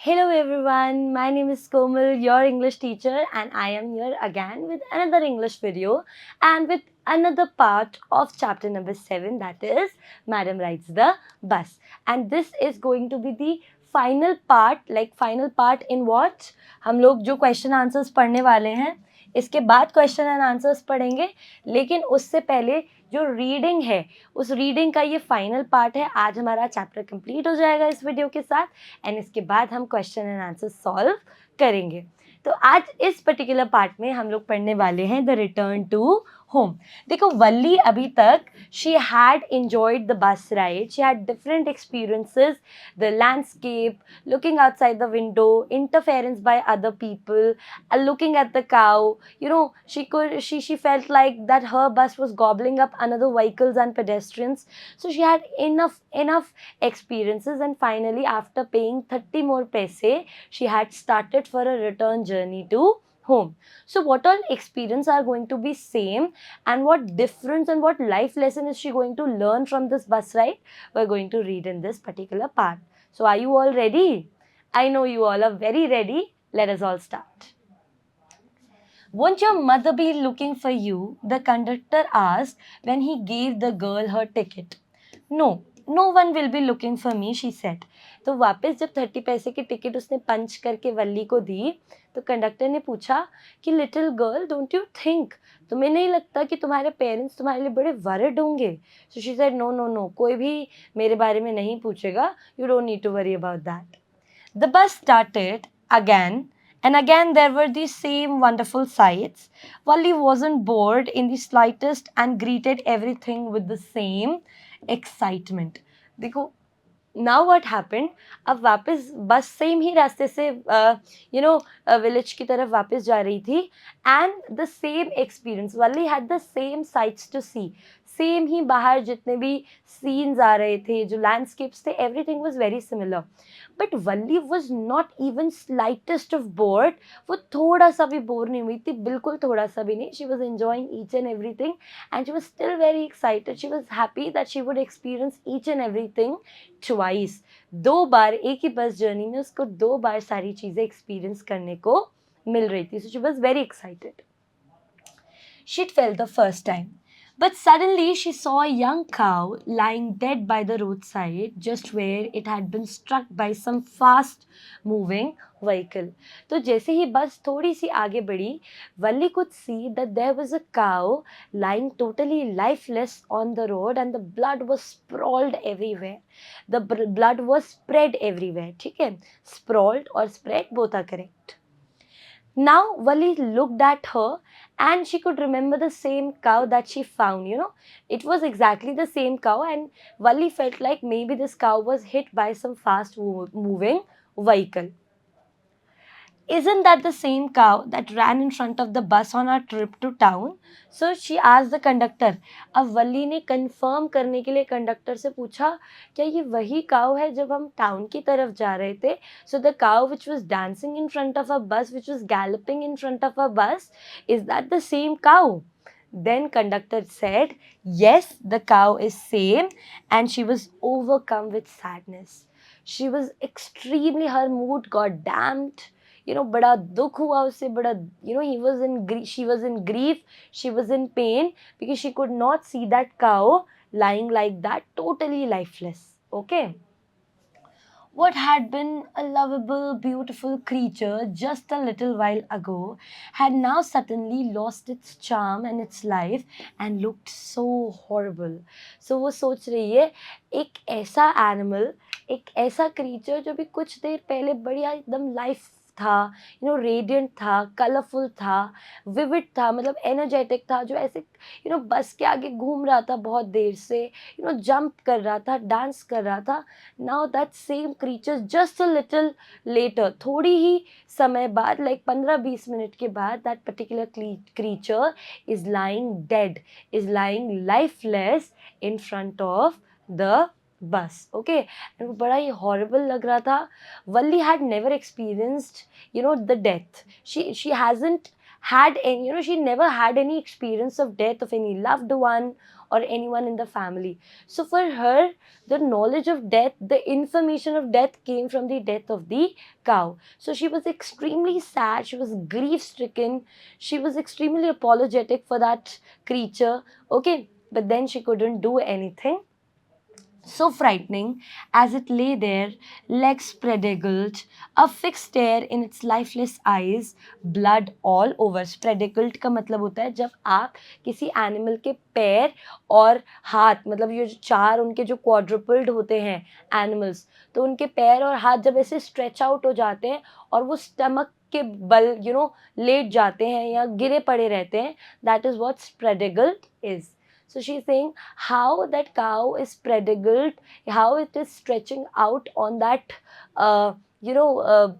Hello everyone, my name is Komal, your English teacher, and I am here again with another English video and with another part of chapter number 7, that is Madam Rides the Bus. And this is going to be the final part, final part in what? हम लोग जो question answers पढ़ने वाले हैं, इसके बाद question and answers पढ़ेंगे, लेकिन उससे पहले जो रीडिंग है उस रीडिंग का ये फाइनल पार्ट है. आज हमारा चैप्टर कंप्लीट हो जाएगा इस वीडियो के साथ एंड इसके बाद हम क्वेश्चन एंड आंसर सॉल्व करेंगे. तो आज इस पर्टिकुलर पार्ट में हम लोग पढ़ने वाले हैं द रिटर्न टू होम. देखो वल्ली अभी तक she had enjoyed the bus ride, she had different experiences, the landscape, looking outside the window, interference by other people, looking at the cow, she felt like that her bus was gobbling up another vehicles and pedestrians. So she had enough experiences, and finally after paying 30 more paise she had started for a return journey to home. So what all experience are going to be same, and what difference and what life lesson is she going to learn from this bus ride? We're going to read in this particular part. So are you all ready? I know you all are very ready. Let us all start. Won't your mother be looking for you? The conductor asked when he gave the girl her ticket. No, no one will be looking for me, she said. तो वापस जब 30 पैसे की ticket उसने पंच करके वल्ली को दी तो conductor ने पूछा कि little girl, don't you think, तुम्हें नहीं लगता कि तुम्हारे पेरेंट्स तुम्हारे लिए बड़े वरिड होंगे? So she said no no no, कोई भी मेरे बारे में नहीं पूछेगा, you don't need to worry about that. The bus started again, and again there were the same wonderful sights. Wally wasn't bored in the slightest and greeted everything with the same excitement. देखो now what happened, अब वापस बस same ही रास्ते से village की तरफ वापस जा रही थी and the same experience, Valli had the same sights to see. Same ही बाहर जितने भी सीन्स आ रहे थे, जो लैंडस्केप्स थे, everything was very similar. But Valli was not even slightest of board. वो थोड़ा सा भी बोर नहीं हुई थी, बिल्कुल थोड़ा सा भी नहीं. She was enjoying each and everything and she was still very excited. She was happy that she would experience each and everything twice. 2 बार एक ही बस जर्नी में उसको 2 बार सारी चीज़ें एक्सपीरियंस करने को मिल रही थी. So she was very excited. She'd felt the first time. But suddenly she saw a young cow lying dead by the roadside, just where it had been struck by some fast moving vehicle. तो जैसे ही बस थोड़ी सी आगे बढ़ी, Valli could see that there was a cow lying totally lifeless on the road and the blood was sprawled everywhere. The blood was spread everywhere. ठीक है, sprawled or spread both are correct. Now Valli looked at her and she could remember the same cow that she found. It was exactly the same cow, and Valli felt like maybe this cow was hit by some fast moving vehicle. Isn't that the same cow that ran in front of the bus on our trip to town? So she asked the conductor. अब वल्ली ने confirm करने के लिए conductor से पूछा, क्या ये वही काव है जब हम टाउन की तरफ जा रहे थे? So the cow which was dancing in front of a bus, which was galloping in front of a bus, is that the same cow? Then conductor said, yes, the cow is same, and she was overcome with sadness. She was extremely, her mood got damped. बड़ा दुख हुआ उसे, बड़ा he was in she was in grief, she was in pain because she could not see that cow lying like that, totally lifeless. Okay. What had been a lovable, beautiful creature just a little while ago had now suddenly lost its charm and its life and looked so horrible. So वो सोच रही है, एक ऐसा animal, एक ऐसा creature जो भी कुछ देर पहले बढ़िया एकदम लाइफ था, रेडियंट था, कलरफुल था, विविड था, मतलब एनर्जेटिक था, जो ऐसे बस के आगे घूम रहा था बहुत देर से, जंप कर रहा था, डांस कर रहा था. Now that same creature just a little later, थोड़ी ही समय बाद, लाइक 15-20 मिनट के बाद, that particular creature is lying dead, is lying lifeless in front of the bus. Okay, and वो बड़ा ही हॉरिबल लग रहा था. Valli had never experienced the death. She hasn't had any, she never had any experience of death of any loved one or anyone in the family. So for her, the knowledge of death, the information of death came from the death of the cow. So she was extremely sad, she was grief stricken, she was extremely apologetic for that creature. Okay, but then she couldn't do anything. So frightening as it lay there, legs spread eagled, a fixed stare in its lifeless eyes, blood all over. Spread eagled का मतलब होता है जब आप किसी animal के पैर और हाथ, मतलब ये जो चार उनके जो क्वाड्रुपल्ड होते हैं एनिमल्स, तो उनके पैर और हाथ जब ऐसे स्ट्रेच आउट हो जाते हैं और वो स्टमक के बल लेट जाते हैं या गिरे पड़े रहते हैं, that is what spread eagled is. So she's saying how that cow is predigled, how it is stretching out on that, you know,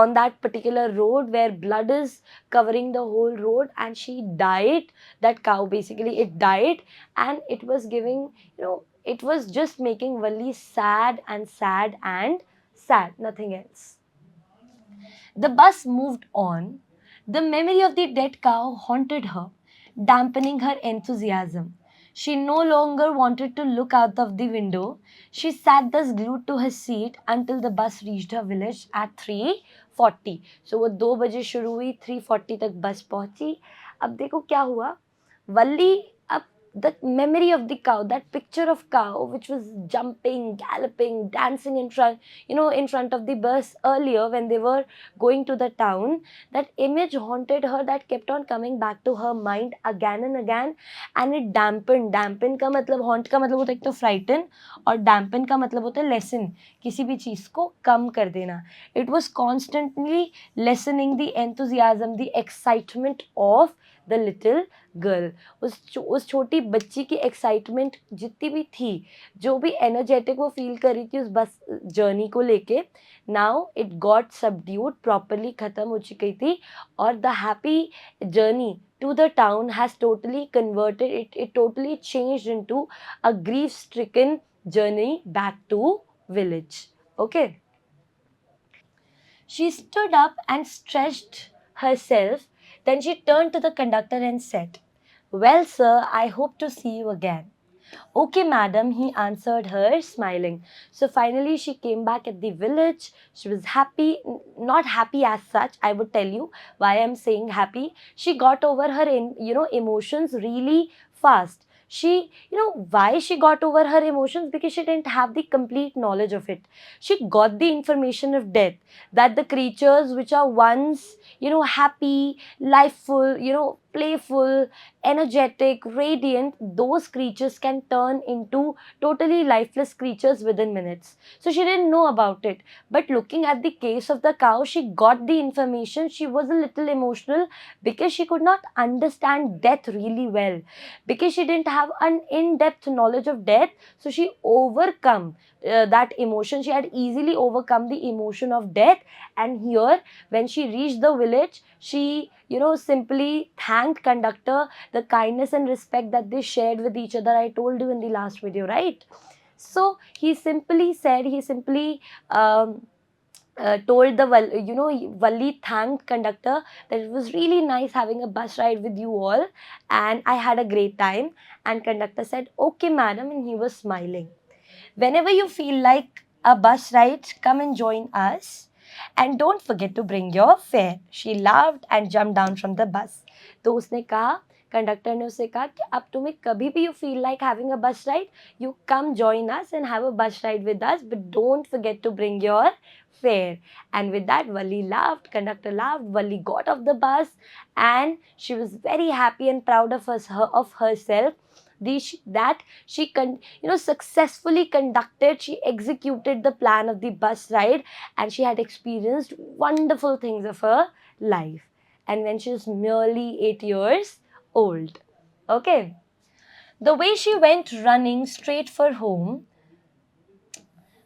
on that particular road where blood is covering the whole road, and she died. That cow basically it died, and it was giving, it was just making Valli sad and sad and sad, nothing else. The bus moved on. The memory of the dead cow haunted her, dampening her enthusiasm. She no longer wanted to look out of the window. She sat thus glued to her seat until the bus reached her village at 3:40. So वो 2 बजे शुरू हुई, 3:40 तक बस पहुंची. अब देखो क्या हुआ. वल्ली अब that memory of the cow, that picture of cow which was jumping, galloping, dancing in front, in front of the bus earlier when they were going to the town, that image haunted her, that kept on coming back to her mind again and again, and it dampen का मतलब, haunt का मतलब होता है एक तो frighten, और dampen का मतलब होता है lessen, किसी भी चीज़ को कम कर देना. It was constantly lessening the enthusiasm, the excitement of the little girl. उस छोटी बच्ची की एक्साइटमेंट जितनी भी थी, जो भी एनर्जेटिक वो फील कर रही थी उस बस जर्नी को लेके, now it got subdued, properly ख़त्म हो चुकी थी. और the happy journey to the town has totally converted it totally changed into a grief stricken journey back to village. Okay, she stood up and stretched herself. Then she turned to the conductor and said, "Well, sir, I hope to see you again." "Okay, madam," he answered her, smiling. So finally, she came back at the village. She was happy, not happy as such. I would tell you why I'm saying happy. She got over her, emotions really fast. Why she got over her emotions? Because she didn't have the complete knowledge of it. She got the information of death, that the creatures which are once, happy, lifeful, playful, energetic, radiant, those creatures can turn into totally lifeless creatures within minutes. So she didn't know about it. But looking at the case of the cow, she got the information. She was a little emotional because she could not understand death really well, because she didn't have an in-depth knowledge of death. So she overcome that emotion. She had easily overcome the emotion of death. And here, when she reached the village, she simply thanked conductor, the kindness and respect that they shared with each other. I told you in the last video, right? So he simply said, told the Valli thanked conductor that it was really nice having a bus ride with you all, and I had a great time. And conductor said, "Okay, madam," and he was smiling. "Whenever you feel like a bus ride, come and join us. And don't forget to bring your fare." She laughed and jumped down from the bus. तो उसने कहा, conductor ने उसे कहा कि अब तुम्हें कभी भी you feel like having a bus ride, you come join us and have a bus ride with us, but don't forget to bring your fare. And with that, Valli laughed, conductor laughed, Valli got off the bus, and she was very happy and proud of herself that she successfully conducted, she executed the plan of the bus ride, and she had experienced wonderful things of her life. And when she was merely 8 years old. Okay. The way she went running straight for home,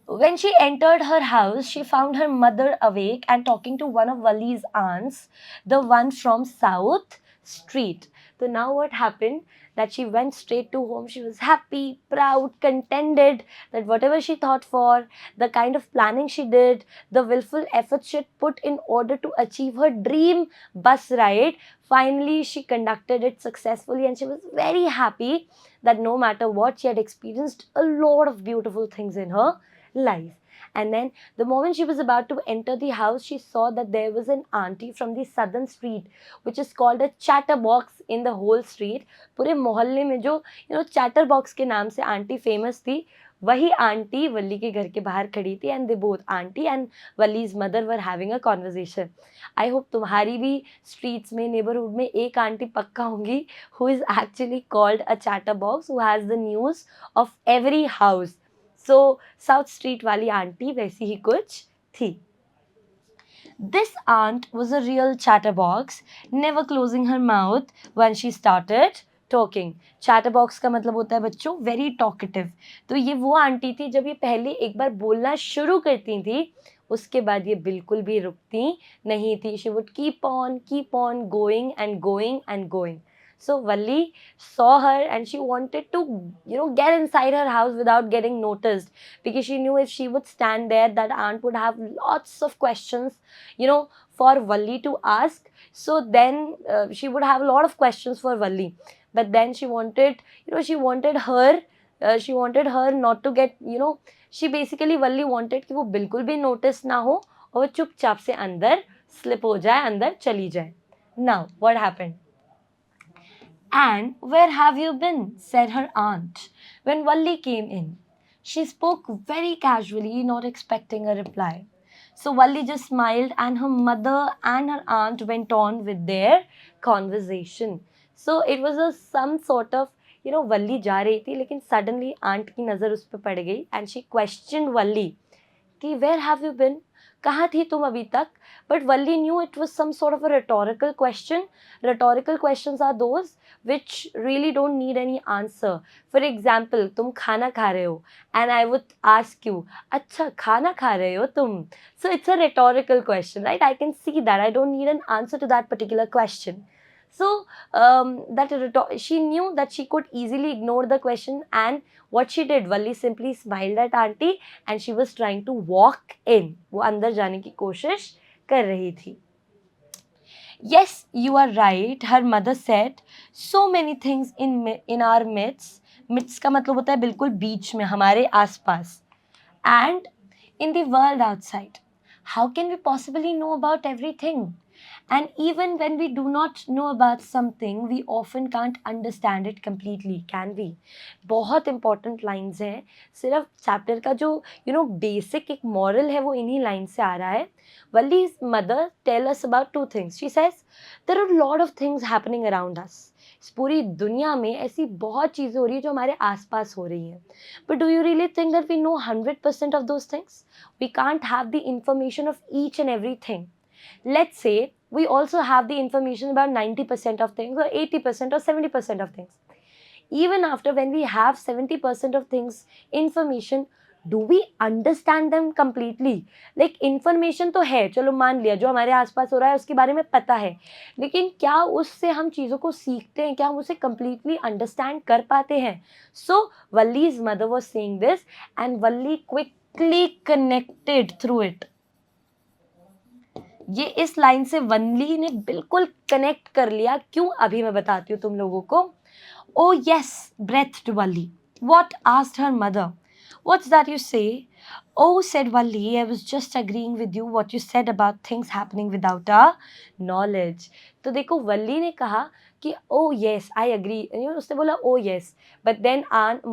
when she entered her house, she found her mother awake and talking to one of Valli's aunts, the one from south. street. So now what happened, that she went straight to home. She was happy, proud, contented that whatever she thought for, the kind of planning she did, the willful efforts she had put in order to achieve her dream bus ride, finally she conducted it successfully, and she was very happy that no matter what, she had experienced a lot of beautiful things in her life. And then the moment she was about to enter the house, she saw that there was an auntie from the southern street, which is called a chatterbox in the whole street. पूरे मोहल्ले में जो chatterbox के नाम से aunty famous थी, वही aunty वल्ली के घर के बाहर खड़ी थी, and they both, aunty and वल्ली's mother, were having a conversation. I hope तुम्हारी भी streets में, neighborhood में एक आंटी पक्का होंगी who is actually called a chatterbox, who has the news of every house. So south street वाली aunty वैसी ही कुछ थी. This aunt was a real chatterbox, never closing her mouth when she started talking. Chatterbox का मतलब होता है बच्चों very talkative. तो ये वो आंटी थी, जब ये पहले एक बार बोलना शुरू करती थी, उसके बाद ये बिल्कुल भी रुकती नहीं थी. She would keep on going and going and going. So Valli saw her and she wanted to, get inside her house without getting noticed, because she knew if she would stand there, that aunt would have lots of questions, for Valli to ask. So then she would have a lot of questions for Valli. But then she wanted, she wanted her not to get, she basically, Valli wanted कि वो बिल्कुल भी notice ना हो और वो चुपचाप से अंदर slip हो जाए, अंदर चली जाए. Now, what happened? And where have you been? Said her aunt when Valli came in. She spoke very casually, not expecting a reply. So Valli just smiled, and her mother and her aunt went on with their conversation. So it was some sort of, Valli जा रही थी, लेकिन suddenly aunt की नज़र उस पर पड़ गई, and she questioned Valli कि where have you been? कहाँ थी तुम अभी तक? But Valli knew it was some sort of a rhetorical question. Rhetorical questions are those which really don't need any answer. For example, तुम खाना खा रहे हो, and I would ask you, अच्छा खाना खा रहे हो तुम? So it's a rhetorical question, right? I can see that. I don't need an answer to that particular question. So she knew that she could easily ignore the question, and what she did, Valli simply smiled at auntie and she was trying to walk in. वो अंदर जाने की कोशिश कर रही थी. Yes, you are right, her mother said. So many things in our midst. Midst का मतलब होता है बिल्कुल बीच में, हमारे आसपास. And in the world outside. How can we possibly know about everything? And even when we do not know about something, we often can't understand it completely, can we? बहुत important lines हैं. सिर्फ chapter का जो basic एक moral है वो इन्हीं lines से आ रहा है. Valli's mother tell us about two things. She says there are a lot of things happening around us. इस पूरी दुनिया में ऐसी बहुत चीज़ें हो रही है जो हमारे आसपास हो रही हैं. But do you really think that we know 100% of those things? We can't have the information of each and everything. Let's say we also have the information about 90% of things, or 80% or 70% of things. Even after, when we have 70% of things information, do we understand them completely? Like information तो है, चलो मान लिया जो हमारे आसपास हो रहा है उसके बारे में पता है, लेकिन क्या उससे हम चीज़ों को सीखते हैं, क्या हम उसे completely understand कर पाते हैं? So Valli's mother was saying this, and Valli quickly connected through it. ये इस लाइन से वल्ली ने बिल्कुल कनेक्ट कर लिया. क्यों, अभी मैं बताती हूँ तुम लोगों को. Oh yes, breathed Valli. What? Asked her mother. What's that you say? Oh, said Valli, I was just agreeing with you what you said about things happening without our knowledge. तो देखो वल्ली ने कहा कि oh yes, I agree. उसने बोला oh yes. But then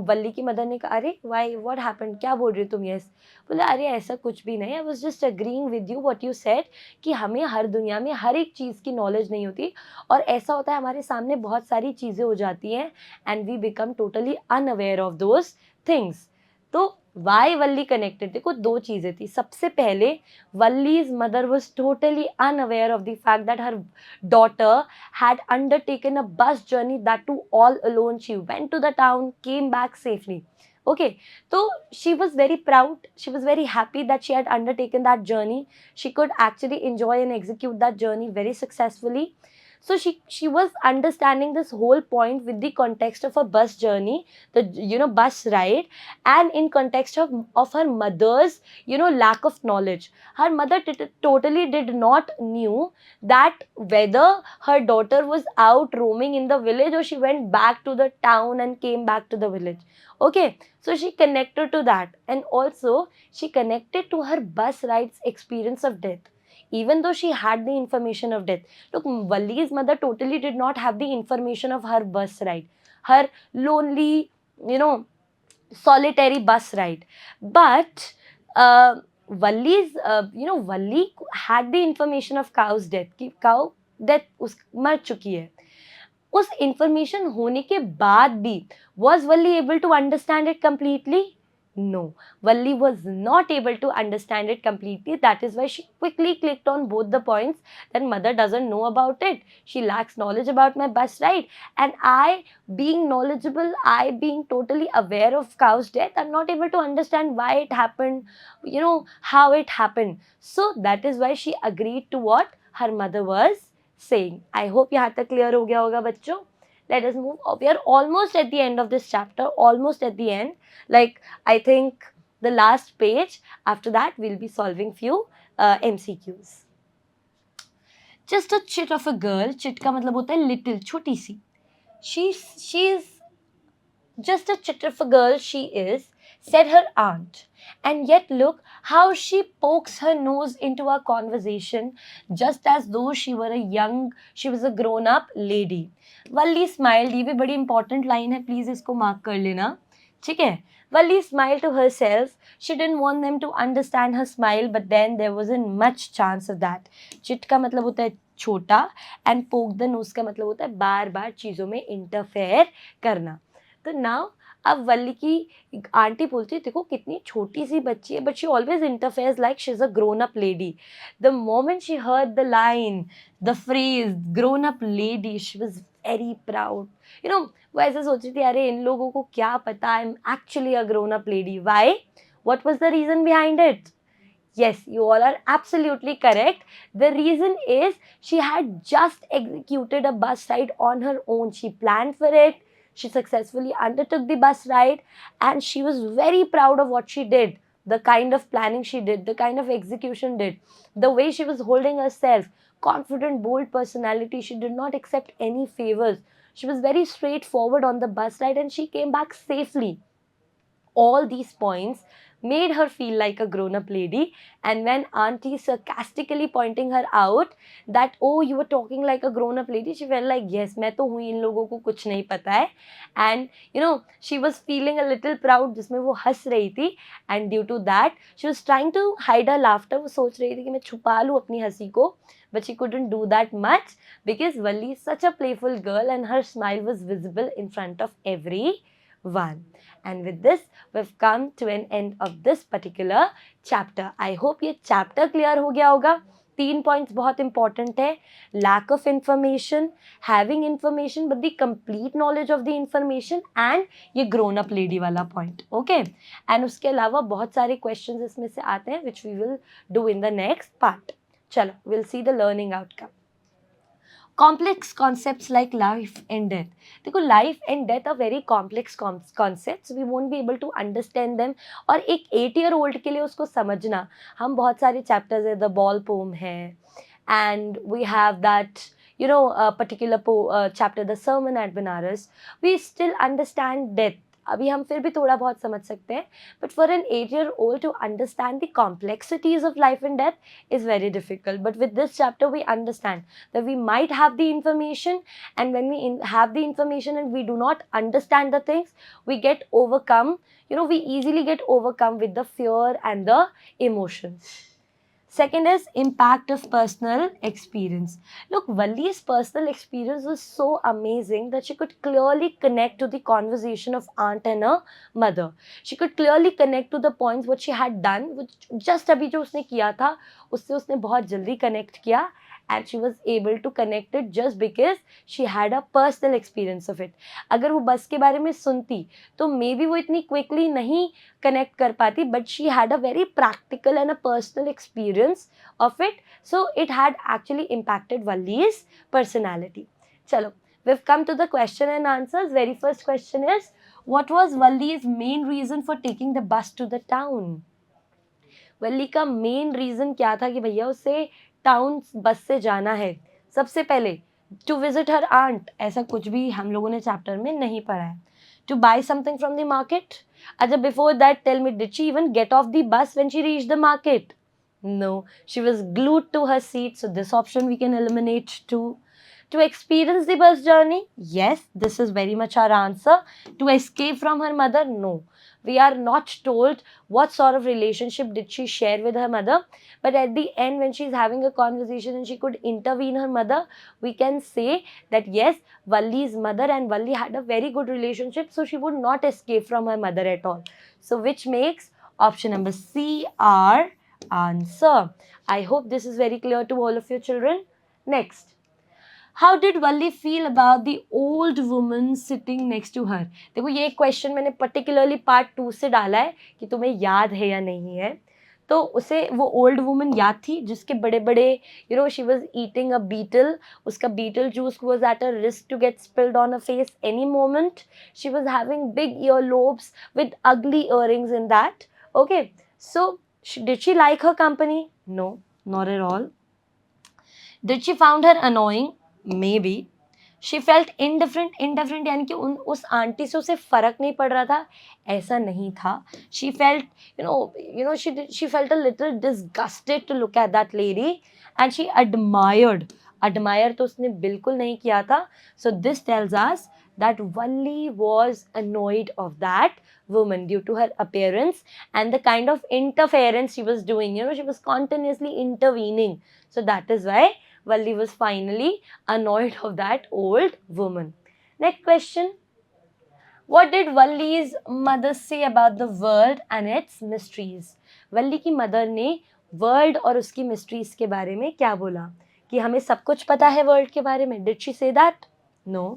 वल्ली की mother ने कहा अरे why, what happened? क्या बोल रही हो तुम yes? बोला अरे ऐसा कुछ भी नहीं. I was just agreeing with you what you said कि हमें हर दुनिया में हर एक चीज़ की नॉलेज नहीं होती, और ऐसा होता है हमारे सामने बहुत सारी चीज़ें हो जाती हैं and we become totally unaware of those things. तो वाई वल्ली कनेक्टेड, देखो दो चीज़ें थी. सबसे पहले Valli's mother was totally unaware of the fact that her daughter had undertaken a bus journey, that too all alone. She went to the town, came back safely. Okay, so she was very proud, she was very happy that she had undertaken that journey. She could actually enjoy and execute that journey very successfully. So she was understanding this whole point with the context of a bus journey, the bus ride, and in context of her mother's lack of knowledge. Her mother totally did not knew that whether her daughter was out roaming in the village or she went back to the town and came back to the village. Okay, so she connected to that, and also she connected to her bus ride's experience of death, even though she had the information of death. Look, Valli's mother totally did not have the information of her bus ride, her lonely, solitary bus ride. But Valli had the information of cow's death, कि cow death मर चुकी है. उस information होने के बाद भी was Valli able to understand it completely? No, Valli was not able to understand it completely. That is why she quickly clicked on both the points that mother doesn't know about it. She lacks knowledge about my bus ride. And I, being knowledgeable, I being totally aware of cow's death, I'm not able to understand why it happened, how it happened. So that is why she agreed to what her mother was saying. I hope यहाँ तक clear हो गया होगा बच्चों. Let us move. We are almost at the end of this chapter. Almost at the end. Like, I think the last page. After that, we'll be solving few MCQs. Just a chit of a girl. Chit का मतलब होता है little, छोटी सी. She's just a chit of a girl she is, said her aunt. And yet look how she pokes her nose into our conversation, just as though she was a grown-up lady. Valli smiled. ये भी बड़ी important line है, please इसको mark कर लेना. ठीक है? Valli smiled to herself. She didn't want them to understand her smile, but then there wasn't much chance of that. Chit का मतलब होता है छोटा, and poke the nose का मतलब होता है बार बार चीज़ों में interfere करना. तो नाउ अब वल्ली की आंटी बोलती है देखो कितनी छोटी सी बच्ची है, but she always interferes like she is a grown up lady. The moment she heard the line, the phrase grown up lady, she was very proud. वो ऐसे सोच रही थी अरे इन लोगों को क्या पता, I am actually a grown up lady. Why? What was the reason behind it? Yes, you all are absolutely correct. The reason is she had just executed a bus ride on her own. She planned for it. She successfully undertook the bus ride, and she was very proud of what she did. The kind of planning she did, the kind of execution did, the way she was holding herself, confident, bold personality. She did not accept any favors. She was very straightforward on the bus ride, and she came back safely. All these points made her feel like a grown-up lady. And when auntie sarcastically pointing her out that, oh, you were talking like a grown-up lady, she felt like, yes, मैं तो हूँ, इन लोगों को कुछ नहीं पता है. And she was feeling a little proud, जिसमें वो हंस रही थी. And due to that, she was trying to hide her laughter. वो सोच रही थी कि मैं छुपा लूँ अपनी हंसी को. But she couldn't do that much because Valli is such a playful girl and her smile was visible in front of everyone. And with this, we've come to an end of this particular chapter. I hope ये chapter clear हो गया होगा. 3 points बहुत important है. Lack of information, having information but the complete knowledge of the information, and ये grown up lady वाला point. Okay? And उसके अलावा बहुत सारे questions इसमें से आते हैं which we will do in the next part. चलो, we'll see the learning outcome. Complex concepts like life and death. देखो life and death are very complex concepts. We won't be able to understand them. और एक 8-year-old के लिए उसको समझना, हम बहुत सारे chapters है, the ball poem है, and we have that a particular chapter, the sermon at Banaras. We still understand death. अभी हम फिर भी थोड़ा बहुत समझ सकते हैं, but for an 8-year-old to understand the complexities of life and death is very difficult. But with this chapter, we understand that we might have the information, and when we have the information and we do not understand the things, we get overcome. We easily get overcome with the fear and the emotions. Second is impact of personal experience. Look, Valli's personal experience was so amazing that she could clearly connect to the conversation of aunt and her mother. She could clearly connect to the points what she had done, which just अभी जो उसने किया था, उससे उसने बहुत जल्दी connect किया. and she was able to connect it just because she had a personal experience of it. अगर वो बस के बारे में सुनती तो मे बी वो इतनी क्विकली नहीं कनेक्ट कर पाती, but she had a very practical and a personal experience of it, so it had actually impacted Valli's personality. चलो, we've come to the question and answers. Very first question is, what was Valli's main reason for taking the bus to the town? वल्ली का main reason क्या था कि भैया उसे town बस से जाना है? सबसे पहले टू विजिट हर आंट, ऐसा कुछ भी हम लोगों ने चैप्टर में नहीं पढ़ा है. To buy something from the market. अच्छा, before that tell me, did she even get off the bus when she reached the market? No, she was glued to her seat, so this option we can eliminate too. To experience the bus journey, yes, this is very much our answer. To escape from her mother, no. We are not told what sort of relationship did she share with her mother, but at the end when she's having a conversation and she could intervene her mother, we can say that yes, Valli's mother and Valli had a very good relationship, so she would not escape from her mother at all. So which makes option number C our answer. I hope this is very clear to all of your children. Next, how did Valli feel about the old woman sitting next to her? देखो, ये question मैंने particularly part 2 से डाला है कि तुम्हें याद है या नहीं है. तो उसे वो ओल्ड वुमन याद थी जिसके बड़े बड़े, you know, she was eating a betel, उसका betel juice was at a risk to get spilled on a face any moment. She was having big ear lobes with ugly earrings in that. Okay, so did she like her company? No, not at all. Did she found her annoying? Maybe. She felt indifferent यानी कि उस aunty से उसे फर्क नहीं पड़ रहा था, ऐसा नहीं था. She felt, she felt a little disgusted to look at that lady, and she admire तो उसने बिल्कुल नहीं किया था. So this tells us that Valli was annoyed of that woman due to her appearance and the kind of interference she was doing. She was continuously intervening. So that is why Valli was finally annoyed of that old woman. Next question. What did Valli's mother say about the world and its mysteries? Valli की mother ने world और उसकी mysteries के बारे में क्या बोला? कि हमें सब कुछ पता है world के बारे में. Did she say that? No.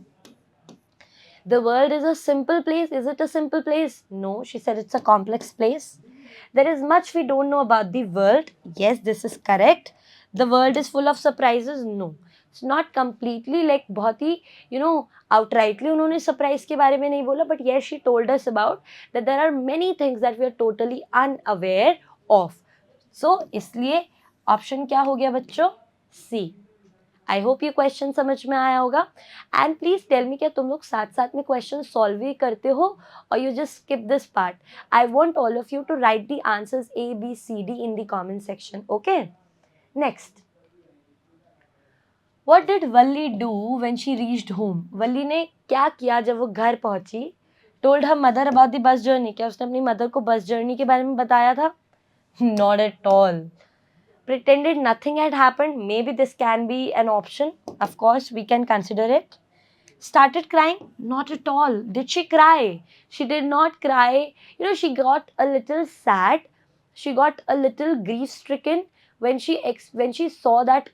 The world is a simple place. Is it a simple place? No, she said it's a complex place. There is much we don't know about the world. Yes, this is correct. The world is full of surprises. No, it's not completely like बहुत ही, outrightly उन्होंने surprise के बारे में नहीं बोला, but yes, she told us about that there are many things that we are totally unaware of. So इसलिए option क्या हो गया बच्चों? C. आई होप ये क्वेश्चन समझ में आया होगा. एंड प्लीज टेल मी, क्या तुम लोग साथ साथ में क्वेश्चन सॉल्व भी करते हो और you just skip this part? I want all of you to write the answers ABCD in the comment section. Okay, next. What did Valli do when she reached home? Valli ने क्या किया जब वो घर पहुंची? Told her mother about the bus journey. क्या उसने अपनी मदर को बस जर्नी के बारे में बताया था? Not at all. Pretended nothing had happened. Maybe this can be an option. Of course, we can consider it. Started crying? Not at all. Did she cry? She did not cry. She got a little sad. She got a little grief-stricken when she saw that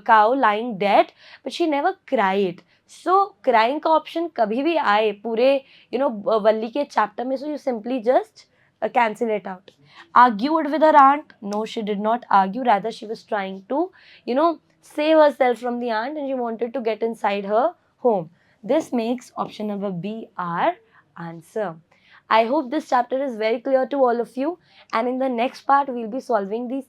cow lying dead, but she never cried. So crying का option कभी भी आए पूरे वल्ली के chapter में, so you simply just cancel it out. Argued with her aunt? No, she did not argue. Rather, she was trying to, save herself from the aunt, and she wanted to get inside her home. This makes option number B our answer. I hope this chapter is very clear to all of you. And in the next part, we'll be solving these,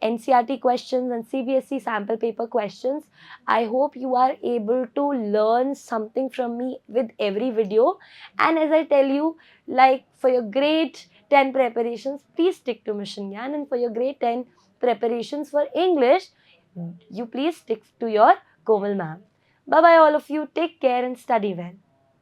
NCERT questions and CBSE sample paper questions. I hope you are able to learn something from me with every video. And as I tell you, like for your grade 10 preparations, please stick to Mission Gyan. And for your grade 10 preparations for English, you please stick to your Komal ma'am. Bye-bye all of you. Take care and study well.